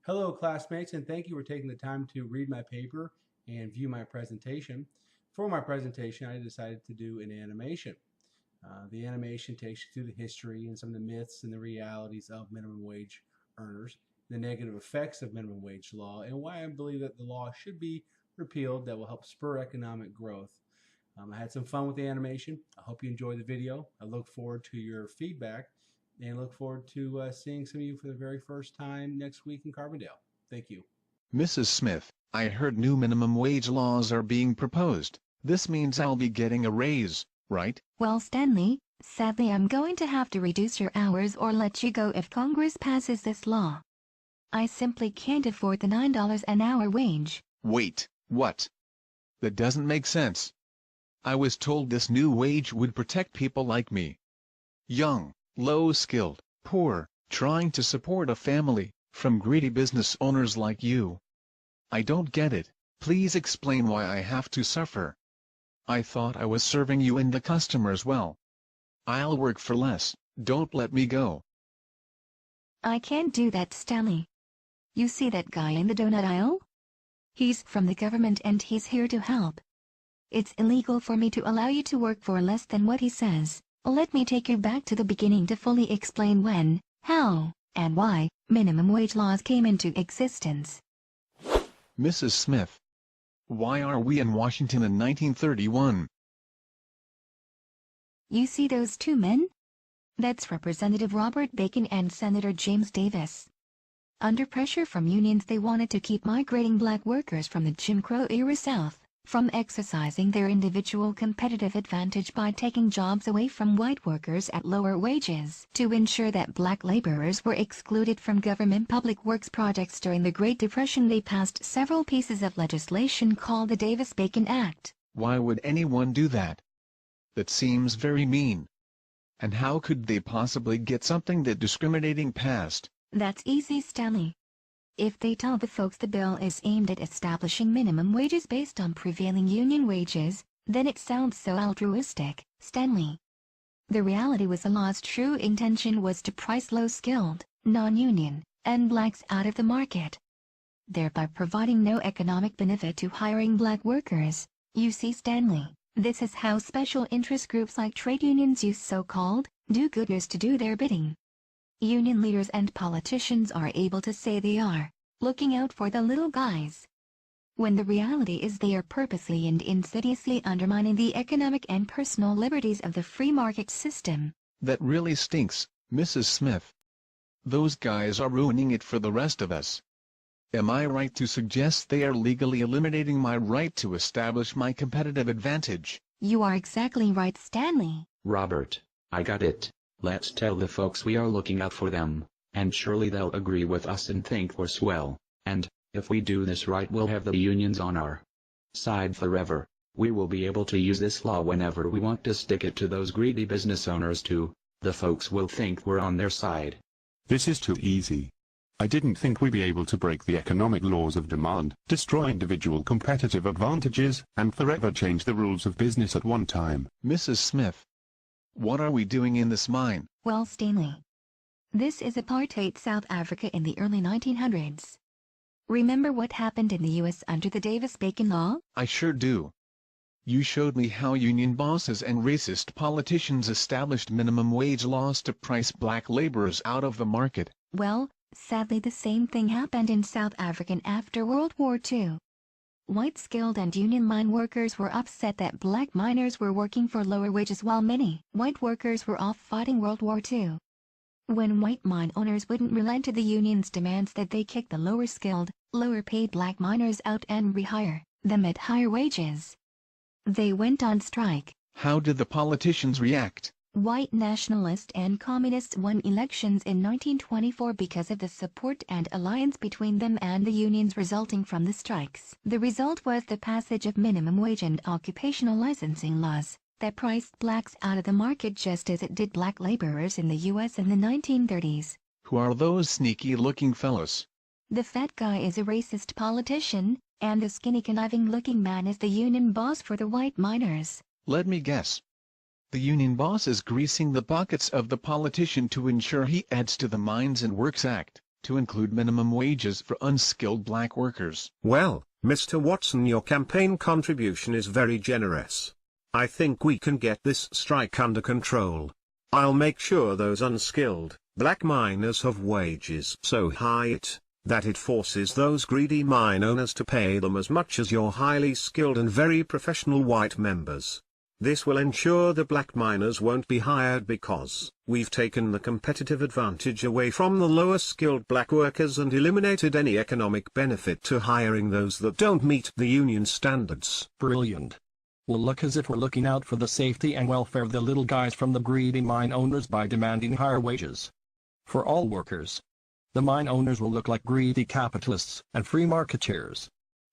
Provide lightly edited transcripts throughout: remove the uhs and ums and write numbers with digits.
Hello, classmates, and thank you for taking the time to read my paper and view my presentation. For my presentation, I decided to do an animation. The animation takes you through the history and some of the myths and the realities of minimum wage earners, the negative effects of minimum wage law, and why I believe that the law should be repealed that will help spur economic growth. I had some fun with the animation. I hope you enjoyed the video. I look forward to your feedback and look forward to seeing some of you for the very first time next week in Carbondale. Thank you. Mrs. Smith, I heard new minimum wage laws are being proposed. This means I'll be getting a raise, right? Well, Stanley, sadly I'm going to have to reduce your hours or let you go if Congress passes this law. I simply can't afford the $9 an hour wage. Wait, what? That doesn't make sense. I was told this new wage would protect people like me. Young, low-skilled, poor, trying to support a family, from greedy business owners like you. I don't get it. Please explain why I have to suffer. I thought I was serving you and the customers well. I'll work for less, don't let me go. I can't do that, Stanley. You see that guy in the donut aisle? He's from the government and he's here to help. It's illegal for me to allow you to work for less than what he says. Let me take you back to the beginning to fully explain when, how, and why minimum wage laws came into existence. Mrs. Smith, why are we in Washington in 1931? You see those two men? That's Representative Robert Bacon and Senator James Davis. Under pressure from unions, they wanted to keep migrating black workers from the Jim Crow era South from exercising their individual competitive advantage by taking jobs away from white workers at lower wages. To ensure that black laborers were excluded from government public works projects during the Great Depression, they passed several pieces of legislation called the Davis-Bacon Act. Why would anyone do that? That seems very mean. And how could they possibly get something that discriminating passed? That's easy, Stanley. If they tell the folks the bill is aimed at establishing minimum wages based on prevailing union wages, then it sounds so altruistic, Stanley. The reality was the law's true intention was to price low-skilled, non-union, and blacks out of the market, thereby providing no economic benefit to hiring black workers. You see, Stanley, this is how special interest groups like trade unions use so-called do-gooders to do their bidding. Union leaders and politicians are able to say they are looking out for the little guys, when the reality is they are purposely and insidiously undermining the economic and personal liberties of the free market system. That really stinks, Mrs. Smith. Those guys are ruining it for the rest of us. Am I right to suggest they are legally eliminating my right to establish my competitive advantage? You are exactly right, Stanley. Robert, I got it. Let's tell the folks we are looking out for them, and surely they'll agree with us and think we're swell, and, if we do this right, we'll have the unions on our side forever. We will be able to use this law whenever we want to stick it to those greedy business owners too. The folks will think we're on their side. This is too easy. I didn't think we'd be able to break the economic laws of demand, destroy individual competitive advantages, and forever change the rules of business at one time. Mrs. Smith, what are we doing in this mine? Well, Stanley, this is apartheid South Africa in the early 1900s. Remember what happened in the U.S. under the Davis-Bacon law? I sure do. You showed me how union bosses and racist politicians established minimum wage laws to price black laborers out of the market. Well, sadly the same thing happened in South Africa after World War II. White skilled and union mine workers were upset that black miners were working for lower wages while many white workers were off fighting World War II. When white mine owners wouldn't relent to the union's demands that they kick the lower skilled, lower paid black miners out and rehire them at higher wages, they went on strike. How did the politicians react? White nationalists and communists won elections in 1924 because of the support and alliance between them and the unions resulting from the strikes. The result was the passage of minimum wage and occupational licensing laws that priced blacks out of the market just as it did black laborers in the U.S. in the 1930s. Who are those sneaky-looking fellows? The fat guy is a racist politician, and the skinny conniving-looking man is the union boss for the white miners. Let me guess. The union boss is greasing the pockets of the politician to ensure he adds to the Mines and Works Act. to include minimum wages for unskilled black workers. Well, Mr. Watson, your campaign contribution is very generous. I think we can get this strike under control. I'll make sure those unskilled, black miners have wages so high that it forces those greedy mine owners to pay them as much as your highly skilled and very professional white members. This will ensure the black miners won't be hired because we've taken the competitive advantage away from the lower skilled black workers and eliminated any economic benefit to hiring those that don't meet the union standards. Brilliant. We'll look as if we're looking out for the safety and welfare of the little guys from the greedy mine owners by demanding higher wages for all workers. The mine owners will look like greedy capitalists and free marketeers.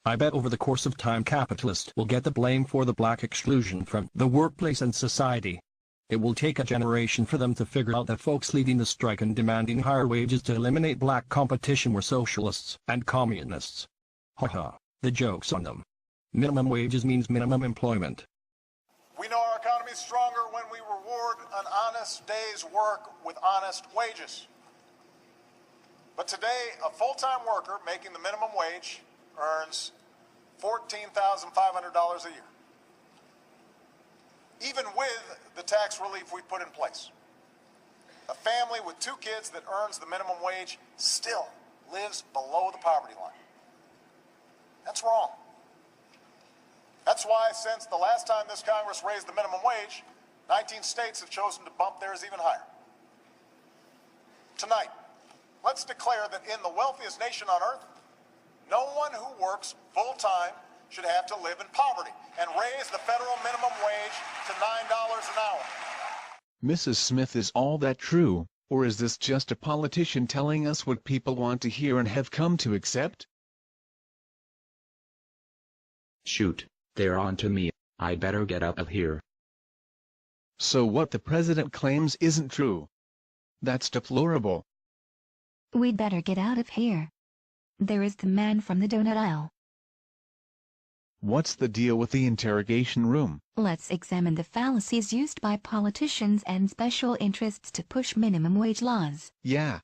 I bet over the course of time capitalists will get the blame for the black exclusion from the workplace and society. It will take a generation for them to figure out that folks leading the strike and demanding higher wages to eliminate black competition were socialists and communists. Haha, the joke's on them. Minimum wages means minimum employment. We know our economy is stronger when we reward an honest day's work with honest wages. But today, a full-time worker making the minimum wage earns $14,500 a year, even with the tax relief we put in place. A family with 2 kids that earns the minimum wage still lives below the poverty line. That's wrong. That's why since the last time this Congress raised the minimum wage, 19 states have chosen to bump theirs even higher. Tonight, let's declare that in the wealthiest nation on earth, no one who works full-time should have to live in poverty, and raise the federal minimum wage to $9 an hour. Mrs. Smith, is all that true, or is this just a politician telling us what people want to hear and have come to accept? Shoot, they're on to me. I better get out of here. So what the president claims isn't true? That's deplorable. We'd better get out of here. There is the man from the donut aisle. What's the deal with the interrogation room? Let's examine the fallacies used by politicians and special interests to push minimum wage laws. Yeah.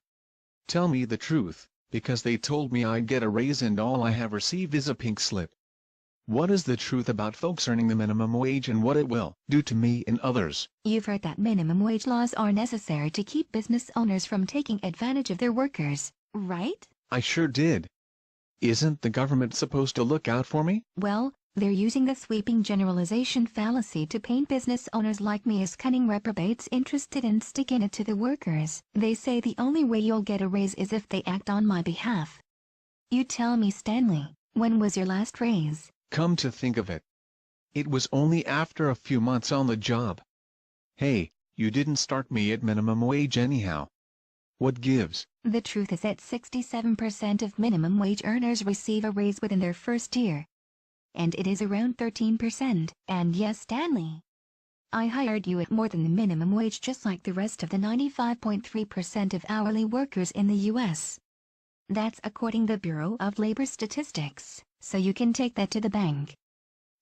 Tell me the truth, because they told me I'd get a raise and all I have received is a pink slip. What is the truth about folks earning the minimum wage and what it will do to me and others? You've heard that minimum wage laws are necessary to keep business owners from taking advantage of their workers, right? I sure did. Isn't the government supposed to look out for me? Well, they're using the sweeping generalization fallacy to paint business owners like me as cunning reprobates interested in sticking it to the workers. They say the only way you'll get a raise is if they act on my behalf. You tell me, Stanley, when was your last raise? Come to think of it, it was only after a few months on the job. Hey, you didn't start me at minimum wage anyhow. What gives? The truth is that 67% of minimum wage earners receive a raise within their first year. And it is around 13%. And yes, Stanley, I hired you at more than the minimum wage, just like the rest of the 95.3% of hourly workers in the U.S. That's according to the Bureau of Labor Statistics, so you can take that to the bank.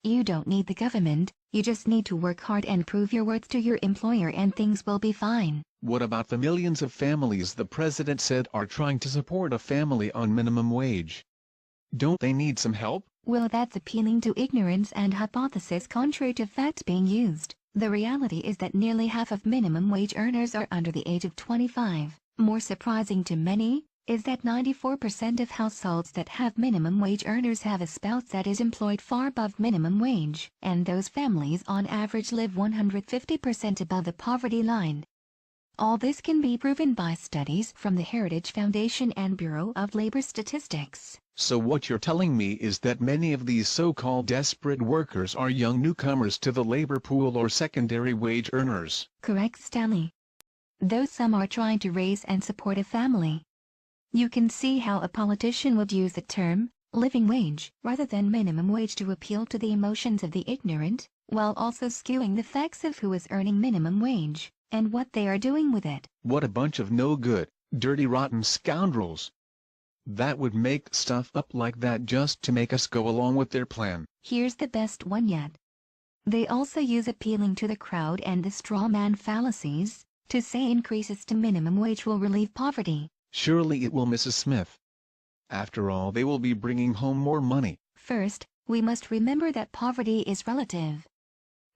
You don't need the government, you just need to work hard and prove your worth to your employer and things will be fine. What about the millions of families the president said are trying to support a family on minimum wage? Don't they need some help? Well, that's appealing to ignorance and hypothesis contrary to facts being used. The reality is that nearly half of minimum wage earners are under the age of 25. More surprising to many is that 94% of households that have minimum wage earners have a spouse that is employed far above minimum wage, and those families on average live 150% above the poverty line. All this can be proven by studies from the Heritage Foundation and Bureau of Labor Statistics. So what you're telling me is that many of these so-called desperate workers are young newcomers to the labor pool or secondary wage earners. Correct, Stanley. Though some are trying to raise and support a family. You can see how a politician would use the term living wage rather than minimum wage to appeal to the emotions of the ignorant, while also skewing the facts of who is earning minimum wage and what they are doing with it. What a bunch of no good, dirty, rotten scoundrels. That would make stuff up like that just to make us go along with their plan. Here's the best one yet. They also use appealing to the crowd and the straw man fallacies to say increases to minimum wage will relieve poverty. Surely it will, Mrs. Smith. After all, they will be bringing home more money. First, we must remember that poverty is relative.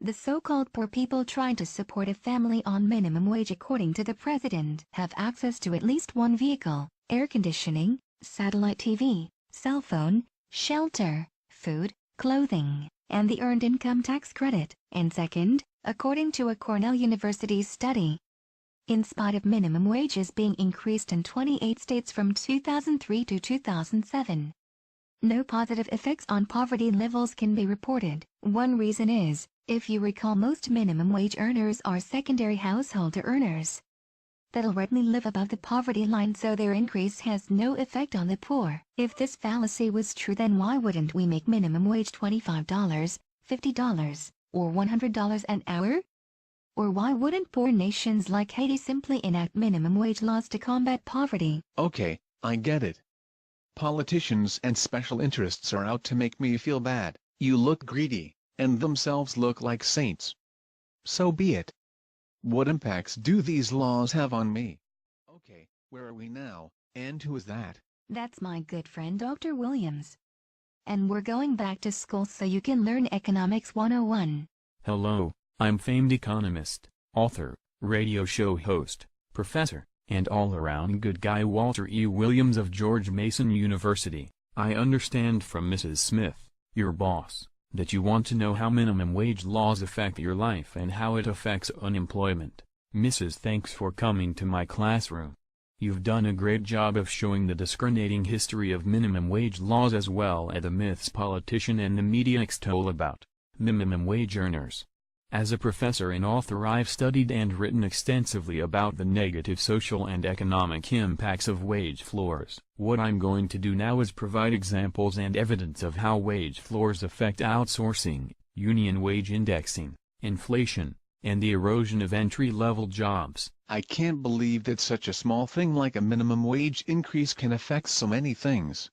The so-called poor people trying to support a family on minimum wage according to the president have access to at least one vehicle, air conditioning, satellite TV, cell phone, shelter, food, clothing, and the Earned Income Tax Credit. And second, according to a Cornell University study, in spite of minimum wages being increased in 28 states from 2003 to 2007, no positive effects on poverty levels can be reported. One reason is, if you recall, most minimum wage earners are secondary household earners that already live above the poverty line, so their increase has no effect on the poor. If this fallacy was true, then why wouldn't we make minimum wage $25, $50, or $100 an hour? Or why wouldn't poor nations like Haiti simply enact minimum wage laws to combat poverty? Okay, I get it. Politicians and special interests are out to make me feel bad. You look greedy, and themselves look like saints. So be it. What impacts do these laws have on me? Okay, where are we now, and who is that? That's my good friend Dr. Williams. And we're going back to school so you can learn Economics 101. Hello, I'm famed economist, author, radio show host, professor, and all-around good guy Walter E. Williams of George Mason University. I understand from Mrs. Smith, your boss, that you want to know how minimum wage laws affect your life and how it affects unemployment. Mrs. Thanks for coming to my classroom. You've done a great job of showing the discriminating history of minimum wage laws as well as the myths politicians and the media extol about minimum wage earners. As a professor and author, I've studied and written extensively about the negative social and economic impacts of wage floors. What I'm going to do now is provide examples and evidence of how wage floors affect outsourcing, union wage indexing, inflation, and the erosion of entry-level jobs. I can't believe that such a small thing like a minimum wage increase can affect so many things.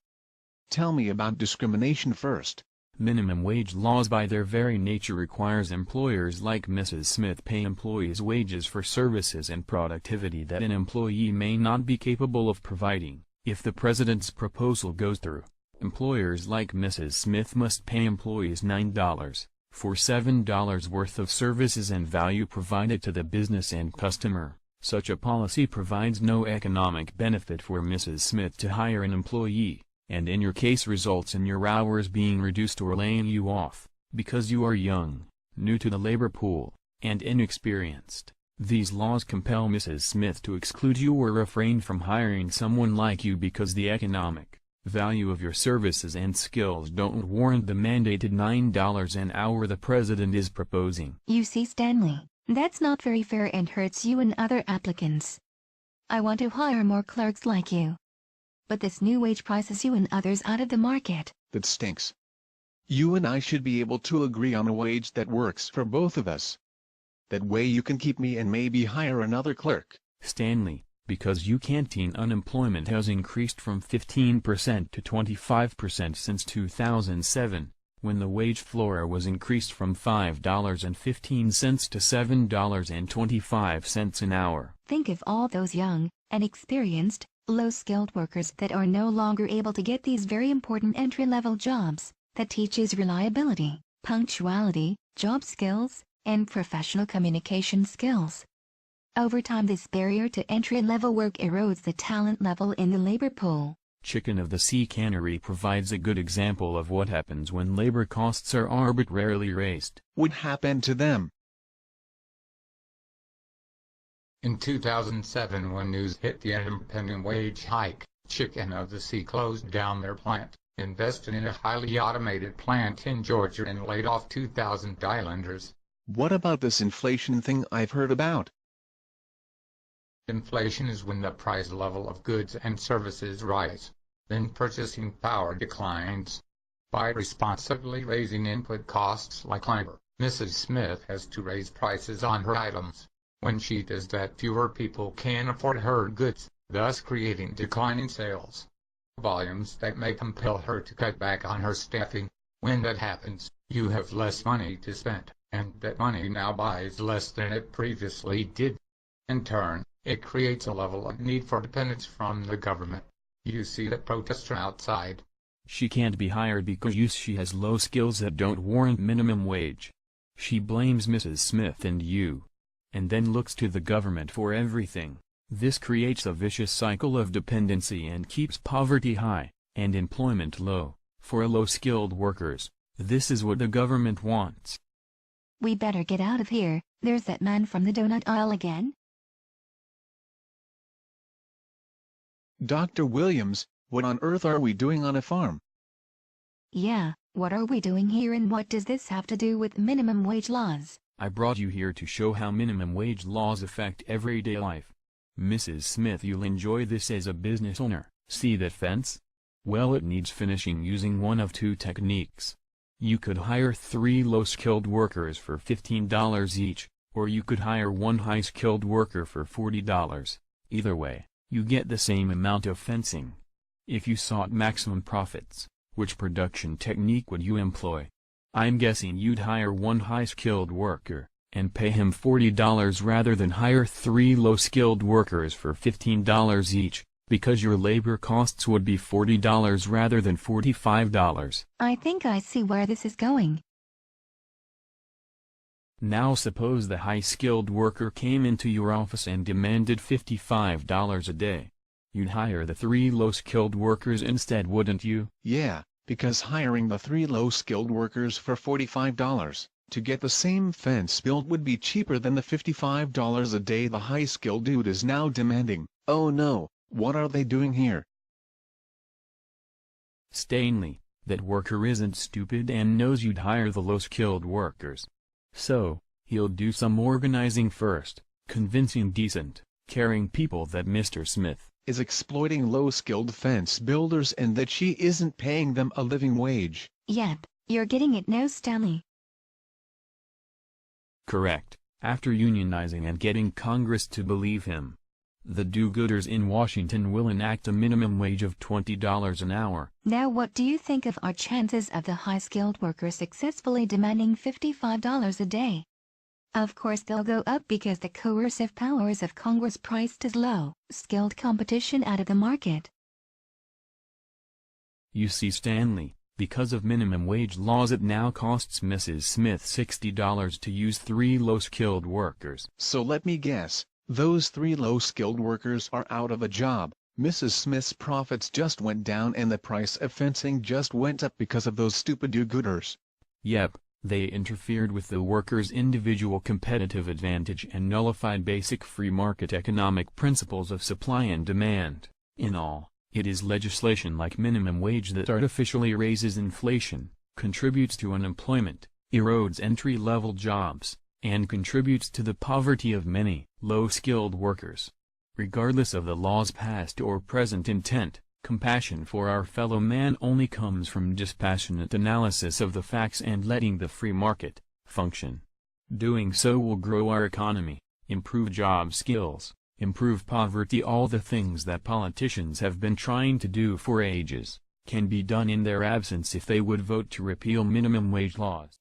Tell me about discrimination first. Minimum wage laws by their very nature requires employers like Mrs. Smith pay employees wages for services and productivity that an employee may not be capable of providing. If the president's proposal goes through, employers like Mrs. Smith must pay employees $9 for $7 worth of services and value provided to the business and customer. Such a policy provides no economic benefit for Mrs. Smith to hire an employee, and in your case results in your hours being reduced or laying you off, because you are young, new to the labor pool, and inexperienced. These laws compel Mrs. Smith to exclude you or refrain from hiring someone like you because the economic value of your services and skills don't warrant the mandated $9 an hour the president is proposing. You see, Stanley, that's not very fair and hurts you and other applicants. I want to hire more clerks like you. But this new wage prices you and others out of the market. That stinks. You and I should be able to agree on a wage that works for both of us. That way you can keep me and maybe hire another clerk. Stanley, because you can't, teen unemployment has increased from 15% to 25% since 2007, when the wage floor was increased from $5.15 to $7.25 an hour. Think of all those young, inexperienced, low-skilled workers that are no longer able to get these very important entry-level jobs that teaches reliability, punctuality, job skills, and professional communication skills. Over time, this barrier to entry-level work erodes the talent level in the labor pool. Chicken of the Sea Cannery provides a good example of what happens when labor costs are arbitrarily raised. What happened to them? In 2007, when news hit the independent wage hike, Chicken of the Sea closed down their plant, invested in a highly automated plant in Georgia, and laid off 2,000 islanders. What about this inflation thing I've heard about? Inflation is when the price level of goods and services rise, then purchasing power declines. By responsibly raising input costs like labor, Mrs. Smith has to raise prices on her items. When she does that, fewer people can afford her goods, thus creating declining sales volumes that may compel her to cut back on her staffing. When that happens, you have less money to spend, and that money now buys less than it previously did. In turn, it creates a level of need for dependence from the government. You see the protester outside. She can't be hired because she has low skills that don't warrant minimum wage. She blames Mrs. Smith and you. And then looks to the government for everything. This creates a vicious cycle of dependency and keeps poverty high, and employment low, for low-skilled workers. This is what the government wants. We better get out of here. There's that man from the donut aisle again. Dr. Williams, what on earth are we doing on a farm? Yeah, what are we doing here and what does this have to do with minimum wage laws? I brought you here to show how minimum wage laws affect everyday life. Mrs. Smith, you'll enjoy this as a business owner. See that fence? Well, it needs finishing using one of two techniques. You could hire 3 low-skilled workers for $15 each, or you could hire 1 high-skilled worker for $40. Either way, you get the same amount of fencing. If you sought maximum profits, which production technique would you employ? I'm guessing you'd hire 1 high-skilled worker, and pay him $40 rather than hire 3 low-skilled workers for $15 each, because your labor costs would be $40 rather than $45. I think I see where this is going. Now suppose the high-skilled worker came into your office and demanded $55 a day. You'd hire the 3 low-skilled workers instead, wouldn't you? Yeah, because hiring the 3 low-skilled workers for $45 to get the same fence built would be cheaper than the $55 a day the high-skilled dude is now demanding. Oh no, what are they doing here? Stanley, that worker isn't stupid and knows you'd hire the low-skilled workers. So, he'll do some organizing first, convincing decent, caring people that Mr. Smith is exploiting low-skilled fence builders and that she isn't paying them a living wage. Yep, you're getting it now, Stanley. Correct, after unionizing and getting Congress to believe him. The do-gooders in Washington will enact a minimum wage of $20 an hour. Now what do you think of our chances of the high-skilled worker successfully demanding $55 a day? Of course they'll go up because the coercive powers of Congress priced as low-skilled competition out of the market. You see, Stanley, because of minimum wage laws it now costs Mrs. Smith $60 to use 3 low-skilled workers. So let me guess, those 3 low-skilled workers are out of a job. Mrs. Smith's profits just went down and the price of fencing just went up because of those stupid do-gooders. Yep, they interfered with the workers' individual competitive advantage and nullified basic free market economic principles of supply and demand. In all, it is legislation like minimum wage that artificially raises inflation, contributes to unemployment, erodes entry-level jobs, and contributes to the poverty of many low-skilled workers. Regardless of the law's past or present intent, compassion for our fellow man only comes from dispassionate analysis of the facts and letting the free market function. Doing so will grow our economy, improve job skills, improve poverty. All the things that politicians have been trying to do for ages can be done in their absence if they would vote to repeal minimum wage laws.